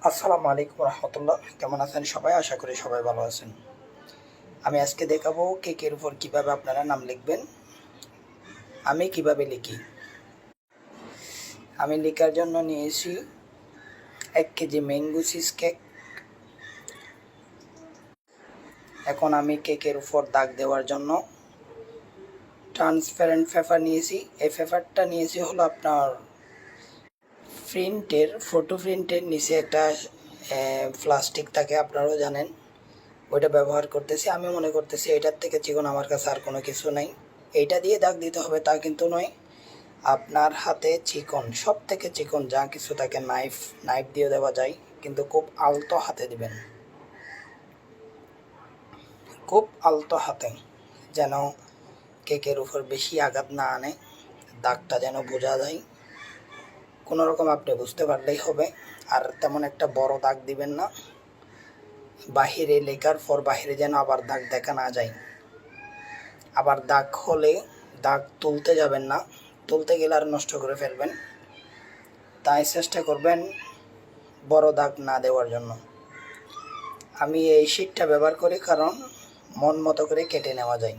আসসালামু আলাইকুম রহমতুল্লাহ। কেমন আছেন সবাই? আশা করি সবাই ভালো আছেন। আমি আজকে দেখাবো কেকের উপর কিভাবে আপনারা নাম লিখবেন। আমি কিভাবে লিখি। আমি লেখার জন্য নিয়েছি 1 কেজি ম্যাঙ্গো চিজ কেক। এখন আমি কেকের উপর দাগ দেওয়ার জন্য ট্রান্সপারেন্ট পেপার নিয়েছি। এই পেপারটা নিয়েছি হলো আপনার ফটো প্রিন্টের নিচে একটা প্লাস্টিক থাকে, আপনারাও জানেন। ওইটা ব্যবহার করতেছি। আমি মনে করতেছি এটার থেকে চিকন আমার কাছে আর কোনো কিছু নাই। এইটা দিয়ে দাগ দিতে হবে তা কিন্তু নয়। আপনার হাতে চিকন, সব থেকে চিকন যা কিছু থাকে, নাইফ দিয়ে দেওয়া যায়, কিন্তু খুব আলতো হাতে দিবেন, খুব আলতো হাতে, যেন কেকের উপর বেশি আঘাত না আনে, দাগটা যেন বোঝা যায়। কোনো রকম আপনি বুঝতে পারলেই হবে। আর তেমন একটা বড় দাগ দিবেন না, বাহিরে লেখার পর বাহিরে যেন আবার দাগ দেখা না যায়। আবার দাগ হলে দাগ তুলতে যাবেন না, তুলতে গেলে আর নষ্ট করে ফেলবেন। তাই চেষ্টা করবেন বড় দাগ না দেওয়ার জন্য। আমি এই শীটটা ব্যবহার করি কারণ মন মতো করে কেটে নেওয়া যায়।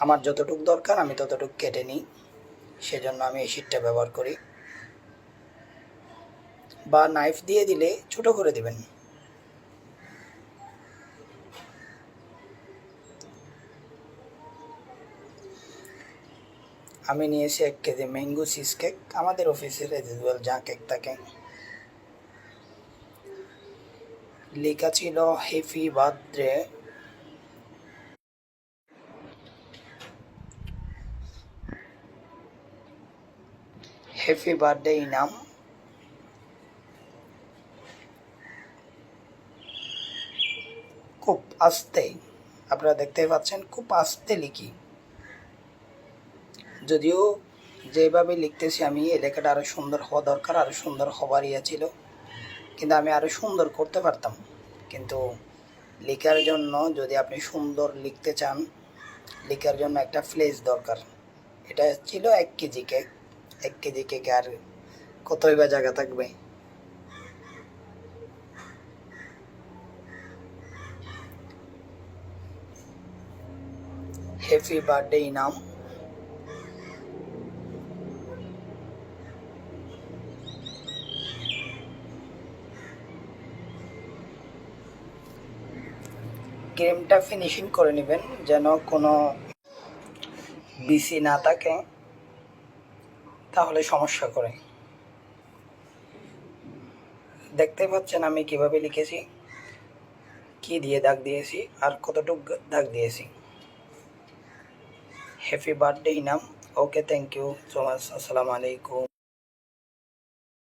আমার যতটুকু দরকার আমি ততটুকু কেটে নিই, সেজন্য আমি এই শীটটা ব্যবহার করি। বা নাইফ দিয়ে দিলে ছোট করে দিবেন। আমি নিয়েছি 1 কেজি ম্যাঙ্গো চিজ কেক। আমাদের অফিসের রেজিডুয়াল যা কেক থাকে। লেখা ছিল হ্যাপি বার্থডে, হ্যাপি বার্থডে ইনাম। খুব আস্তে, আপনারা দেখতেই পাচ্ছেন, খুব আস্তে লিখি। যদিও যেভাবে লিখতেছি আমি, এই লেখাটা আরও সুন্দর হওয়া দরকার, আরও সুন্দর হবার ইয়ে ছিল, কিন্তু আমি আরও সুন্দর করতে পারতাম। কিন্তু লেখার জন্য, যদি আপনি সুন্দর লিখতে চান, লেখার জন্য একটা প্লেস দরকার। এটা ছিল 1 কেজি কেক। 1 কেজি কেকে আর কতই বা জায়গা থাকবে। হ্যাপি বার্থডে ইনাম। ক্রিমটা ফিনিশিং করে নেবেন যেন কোনো বিসি না থাকে, তাহলে সমস্যা করে। দেখতে পাচ্ছেন আমি কিভাবে লিখেছি, কি দিয়ে দাগ দিয়েছি আর কতটুকু দাগ দিয়েছি। Happy birthday Inam. Okay, thank you so much. আসসালামু আলাইকুম।